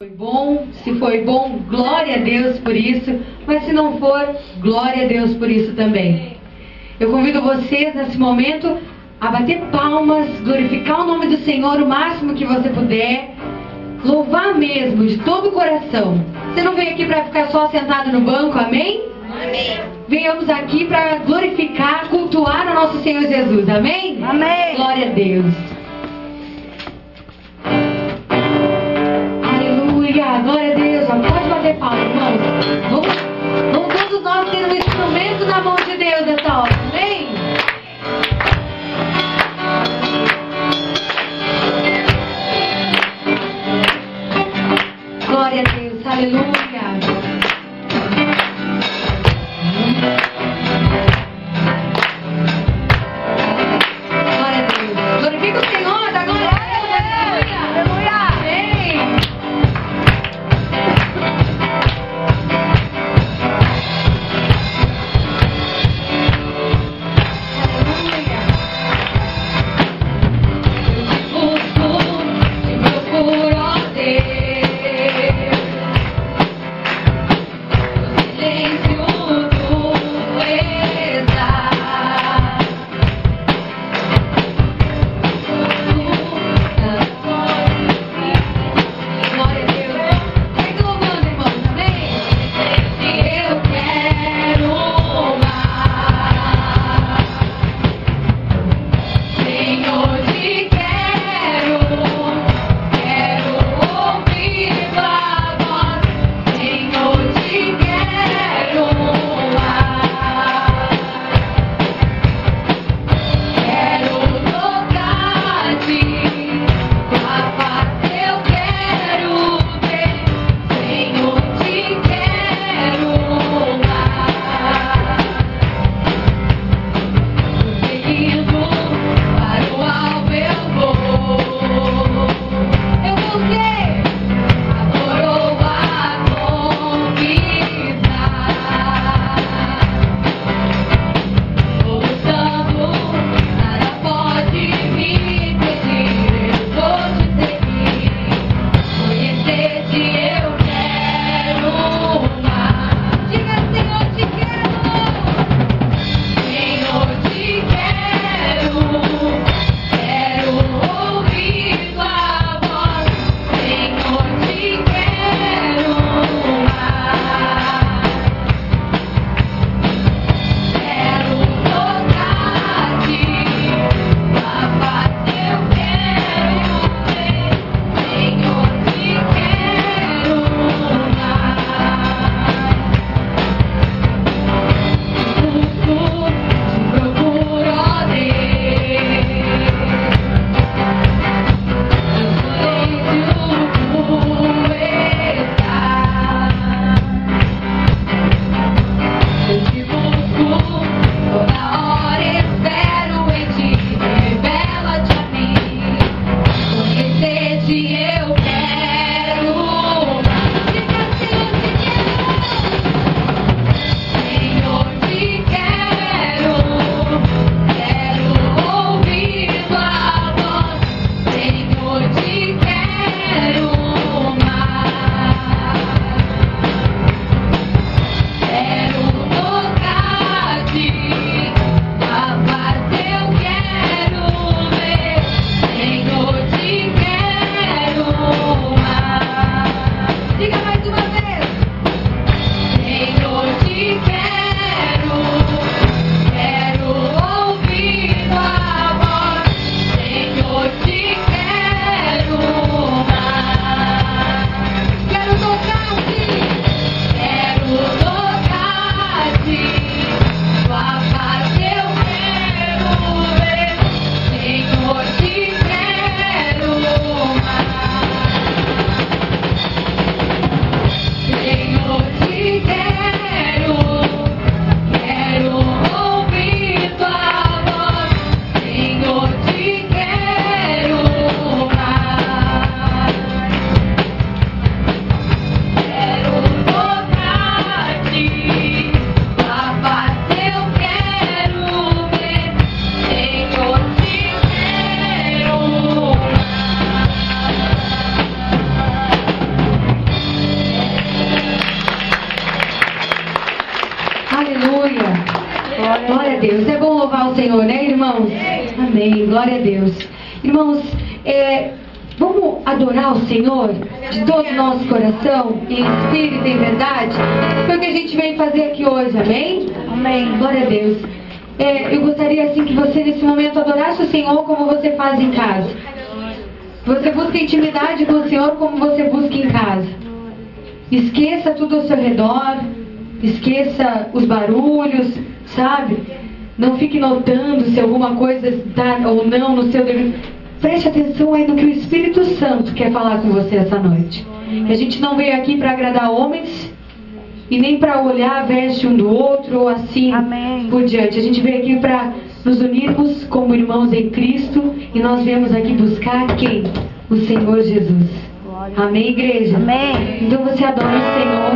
Foi bom, se foi bom, glória a Deus por isso, mas se não for, glória a Deus por isso também. Eu convido vocês nesse momento a bater palmas, glorificar o nome do Senhor o máximo que você puder, louvar mesmo de todo o coração. Você não veio aqui para ficar só sentado no banco, amém? Amém. Venhamos aqui para glorificar, cultuar o nosso Senhor Jesus, amém? Amém. Glória a Deus. Aleluia, glória a Deus. Já pode bater palmas, irmãos. Vamos todos nós ter um instrumento na mão de Deus essa hora, amém? Glória a Deus, aleluia. Glória a Deus. É bom louvar o Senhor, né, irmãos? Amém. Glória a Deus. Irmãos, vamos adorar o Senhor de todo o nosso coração, em espírito e em verdade? Foi o que a gente veio fazer aqui hoje, amém? Amém. Glória a Deus. Eu gostaria assim que você nesse momento adorasse o Senhor como você faz em casa. Você busca intimidade com o Senhor como você busca em casa. Esqueça tudo ao seu redor. Esqueça os barulhos, sabe? Não fique notando se alguma coisa está ou não no seu devido. Preste atenção aí no que o Espírito Santo quer falar com você essa noite. Que a gente não veio aqui para agradar homens e nem para olhar a veste um do outro ou assim por diante. A gente veio aqui para nos unirmos como irmãos em Cristo e nós viemos aqui buscar quem? O Senhor Jesus. Amém, igreja? Amém. Então você adora o Senhor.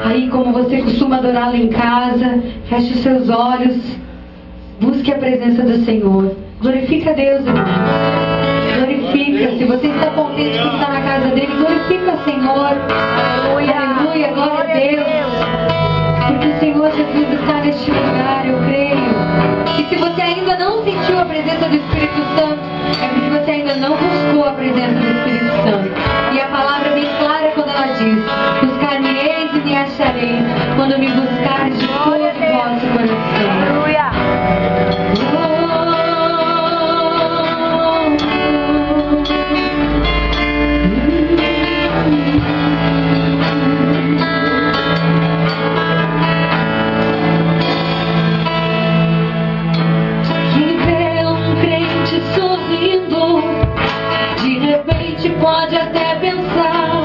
Aí, como você costuma adorá-lo em casa, feche os seus olhos, busque a presença do Senhor. Glorifica a Deus, irmãos. Glorifica. Se você está contente de estar na casa dele, glorifica o Senhor. Aleluia, glória a Deus. Porque o Senhor Jesus está neste lugar, eu creio. E se você ainda não sentiu a presença do Espírito Santo, é porque você ainda não buscou a presença do Espírito Santo. E a palavra é bem clara quando ela diz: buscar-me-eis e me achareis, quando me buscares de todo o vosso coração. Aleluia. Pode até pensar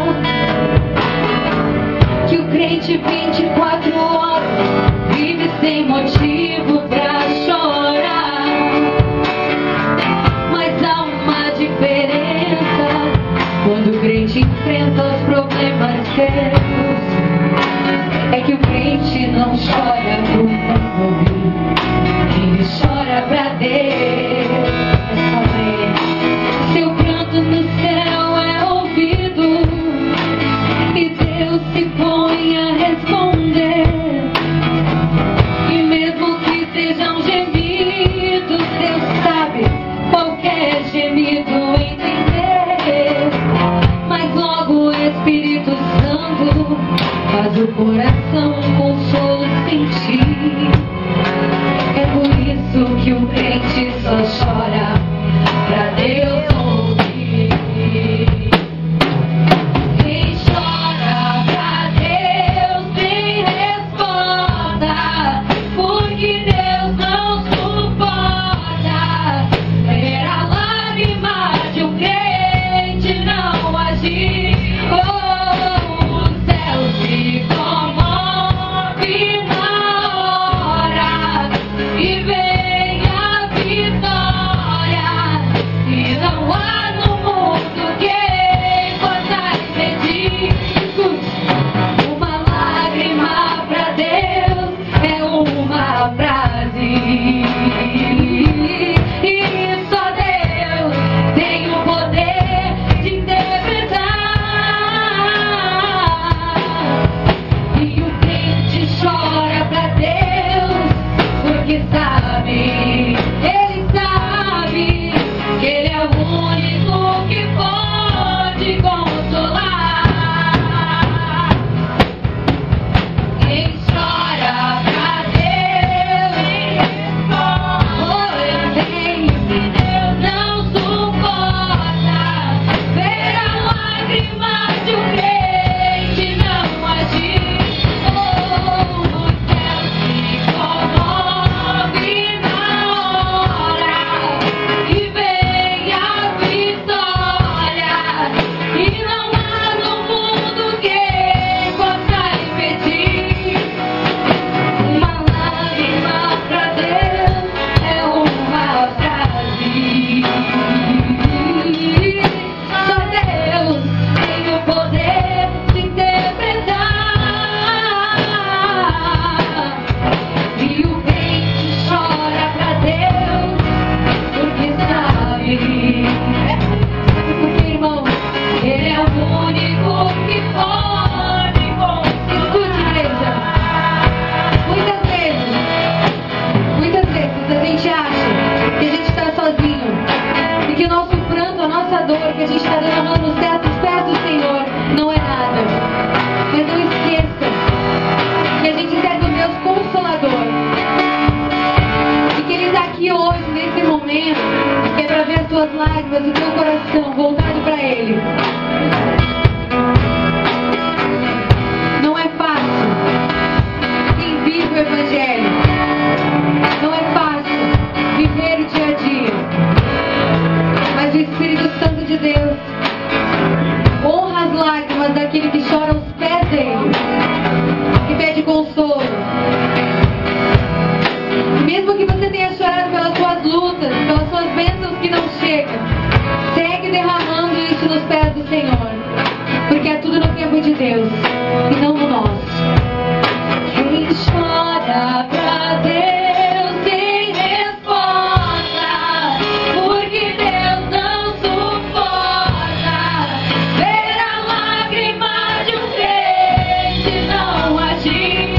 que o crente 24 horas vive sem motivo pra chorar. Mas há uma diferença quando o crente enfrenta os problemas seus. É que o crente não chora pro mundo, ele chora pra Deus. Seu pranto no céu é ouvido e Deus se põe a responder. E mesmo que sejam gemidos, Deus sabe qualquer gemido entender. Mas logo o Espírito Santo faz o coração consolo sentir. É por isso que o crente só chora pra Deus ouvir. Quem chora pra Deus tem resposta, porque Deus não suporta ver a lágrima de um crente não agir. Oh, o céu se comove. lágrimas daquele que chora aos pés dele, que pede consolo. Mesmo que você tenha chorado pelas suas lutas, pelas suas bênçãos que não chegam, segue derramando isso nos pés do Senhor, porque é tudo no tempo de Deus e não no nosso. Quem chora pra Deus tem resposta, porque Deus não suporta ver a lágrima de um crente não agir.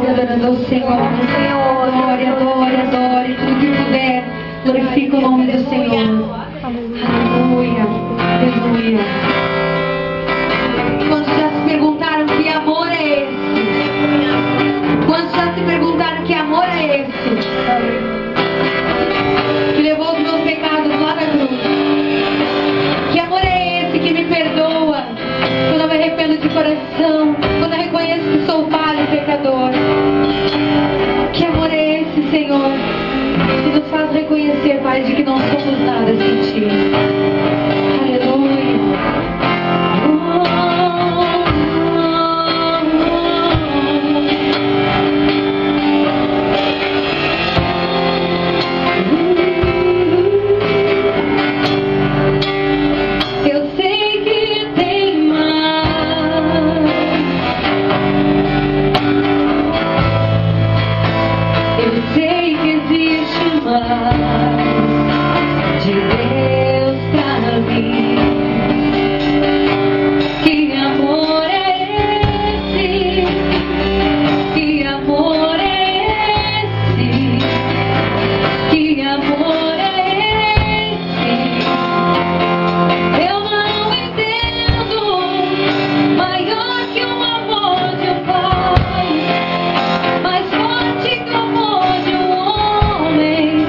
Adorando ao Senhor, adore, adore, adore, tudo que puder, glorifica o nome do Senhor. Aleluia, aleluia. Quantos já se perguntaram que amor é esse? Quantos já se perguntaram que amor é esse? Que levou os meus pecados lá na cruz. Que amor é esse que me perdoa quando eu me arrependo de coração, quando eu reconheço que sou falho e pecador? Que amor é esse, Senhor, que nos faz reconhecer, Pai, de que não somos nada sem Ti. Aleluia. Eu sei que tem mais. Eu sei que existe mais de Deus pra mim. Que amor é esse? Que amor é esse? Que amor é esse? Eu não entendo, maior que o amor de um pai, mais forte que o amor de um homem.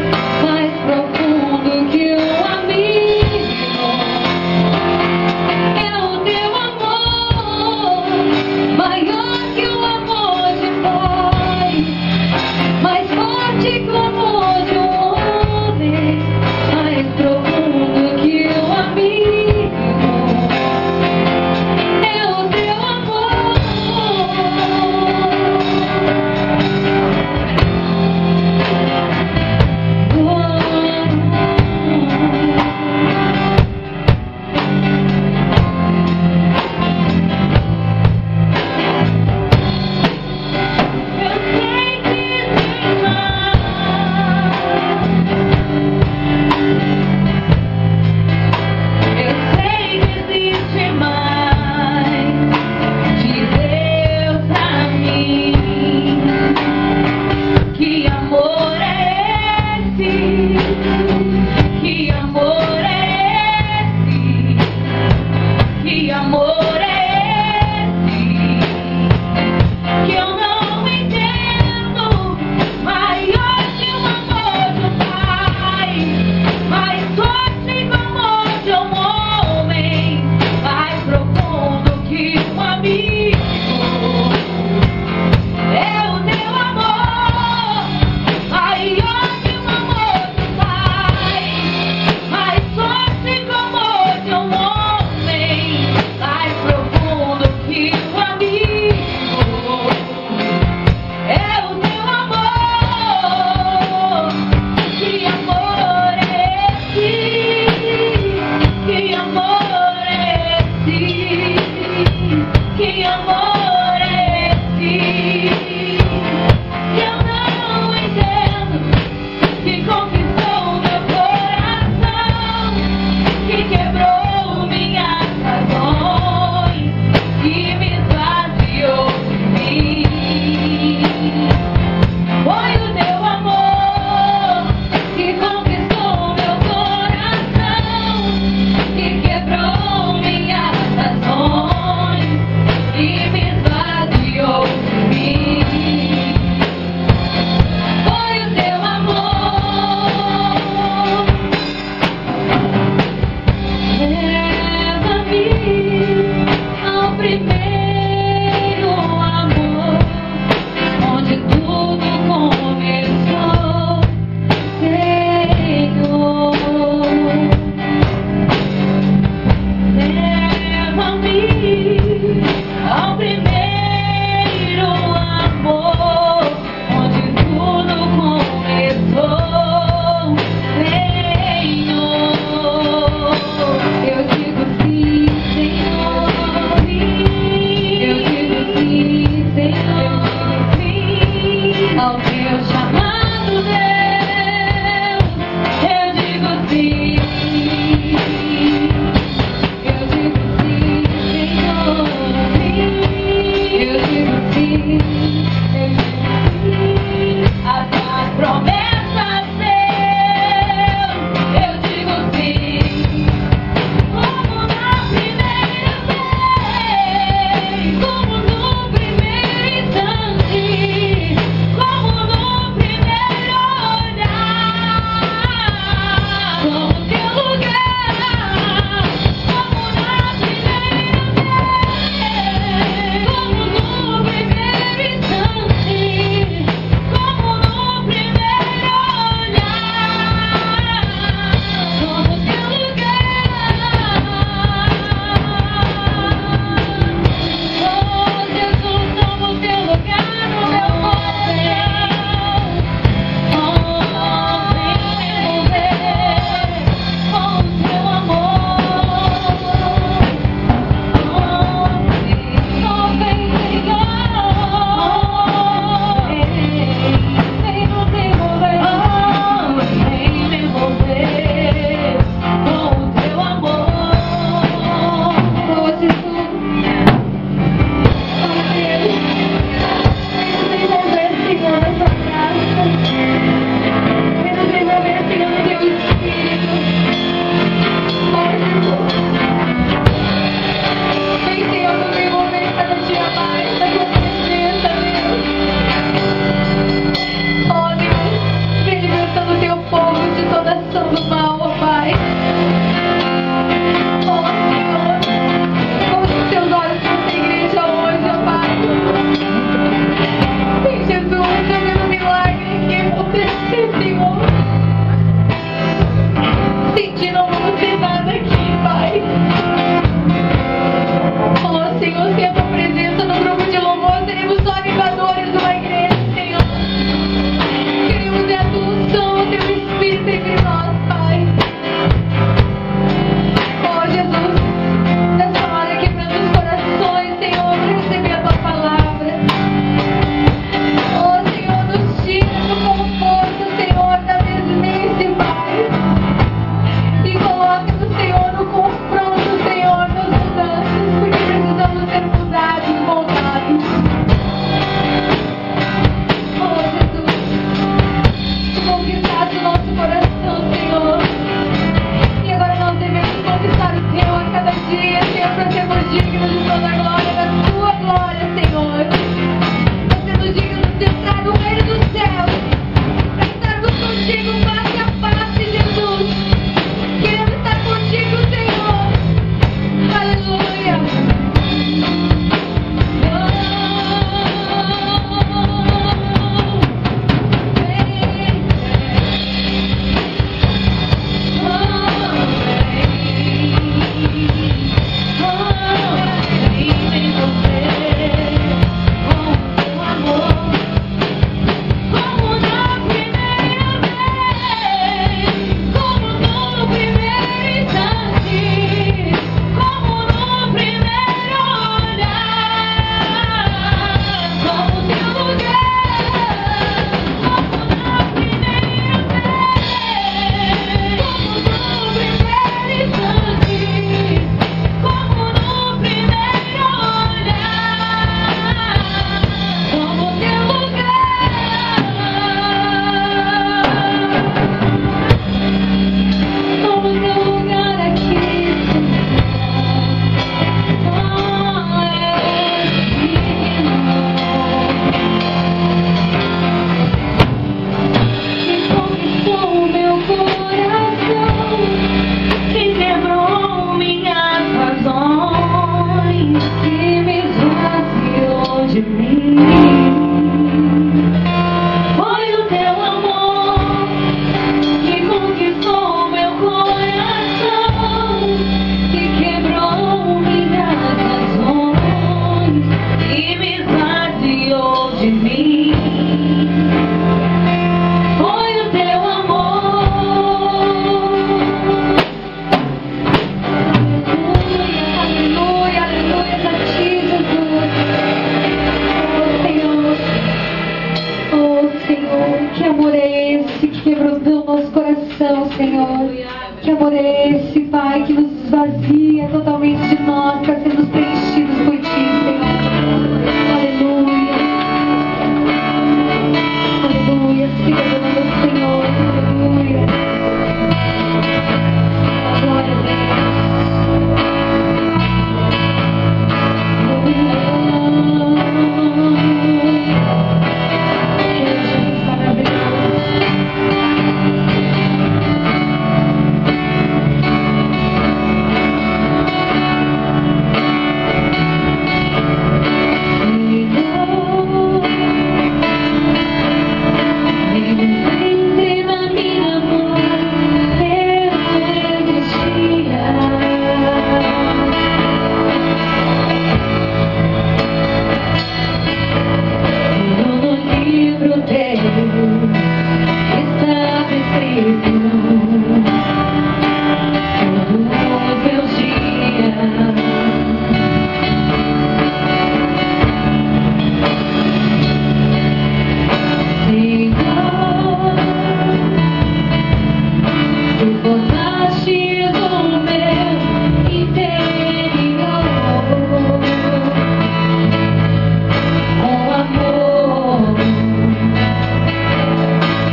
ação do mal, ó Pai. Ó Senhor, coloque os teus olhos nessa igreja hoje, ó Pai. Sim, Jesus, eu vejo um milagre aqui acontecer, Senhor. Senti, não vamos ter nada aqui, Pai. Oh, Senhor, sem a tua presença no grupo de louvor, seremos só animadores de uma igreja, Senhor. Queremos ver a tua unção, o teu Espírito entre nós, Pai. Oh, Jesus, nessa hora quebrando os corações, Senhor, para receber a tua palavra. Oh, Senhor, nos tira do conforto, Senhor, da mesmice, Pai. E coloca-nos, Senhor, no confronto, Senhor, nas mudanças, porque precisamos ser mudados, moldados. Oh, Jesus, tu conquistaste o nosso coração, Senhor. E agora nós devemos conquistar o teu a cada dia, Senhor, para sermos dignos de toda a glória da tua glória, Senhor. Para sermos dignos de entrar no reino dos céus, para estarmos contigo face a face, Jesus. Queremos estar contigo, Senhor. Aleluia. Senhor, que amor é esse, Pai, que nos esvazia totalmente de nós para sermos preenchidos por Ti, Senhor. Aleluia. Aleluia. Siga adorando o Senhor. Aleluia. Glória a Deus. Jesus maravilhoso.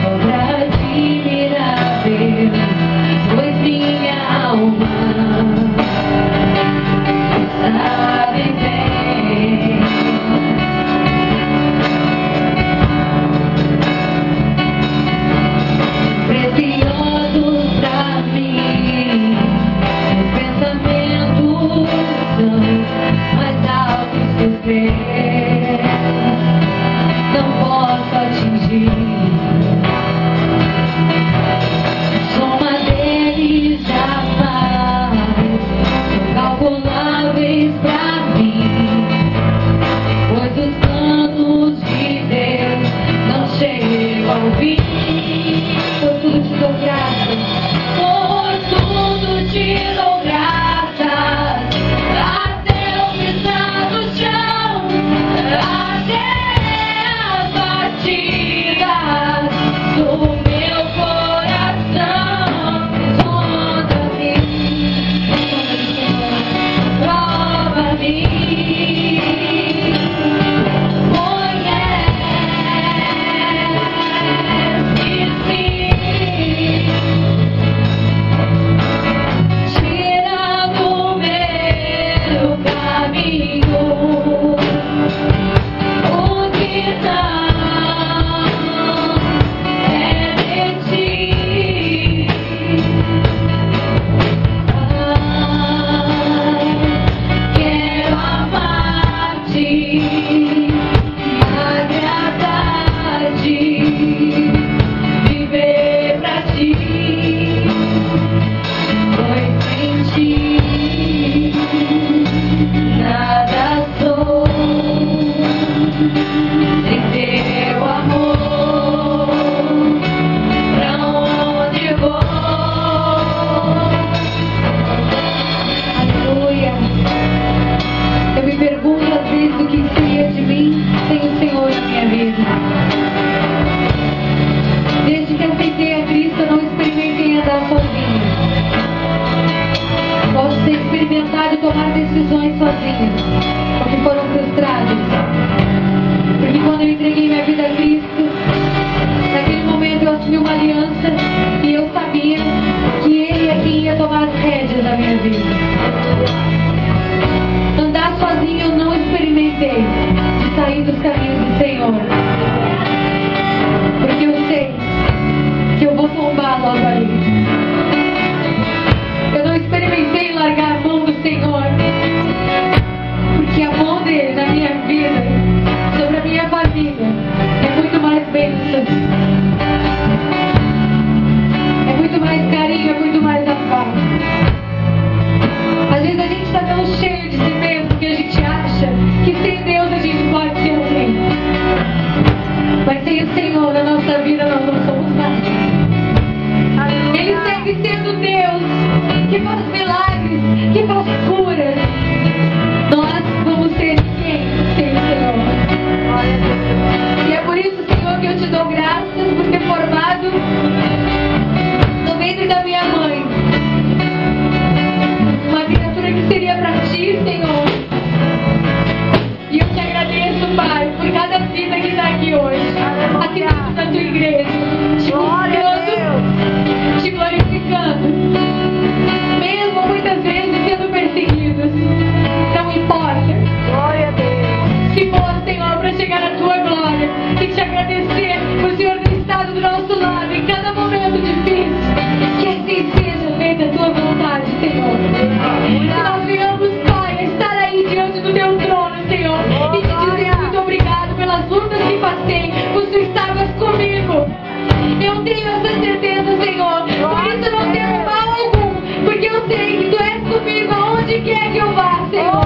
Obra admirável. graças. Por tudo te dou graças. Até eu pisar no chão, até as batidas do meu coração. Sonda-me, prova-me. De tomar decisões sozinha, porque foram frustradas. Porque quando eu entreguei minha vida a Cristo, naquele momento eu assumi uma aliança e eu sabia que Ele é quem ia tomar as rédeas da minha vida. Andar sozinho eu não experimentei de sair dos caminhos do Senhor, porque eu sei que eu vou tombar logo ali. Eu não experimentei largar a mão do Senhor, porque a mão dele na minha vida, sobre a minha família, é muito mais bênção, é muito mais carinho, é muito mais amor. Às vezes a gente está tão cheio de si mesmo que a gente acha que sem Deus a gente pode ser alguém, mas sem o Senhor na nossa vida nós não somos nada. Ele segue sendo Deus que faz milagres, que faz curas. Nós vamos ser ninguém sem o Senhor. E é por isso, Senhor, que eu te dou graças por ter formado no ventre da minha mãe uma criatura que seria para ti, Senhor. E eu te agradeço, Pai, por cada vida que está aqui hoje, aqui dentro da tua igreja, te buscando, te glorificando, mesmo muitas vezes sendo perseguidos. Não importa. Glória a Deus. Se for, Senhor, para chegar à tua glória e te agradecer por o Senhor ter estado do nosso lado em cada momento difícil. Que assim seja feita a tua vontade, Senhor. Que nós venhamos, Pai, a estar aí diante do teu trono, Senhor, e te dizer muito obrigado pelas lutas que passei, pois tu estavas comigo. Eu tenho essa certeza, Senhor, por isso não tenho mal algum, porque eu sei que tu és comigo aonde quer que eu vá, Senhor.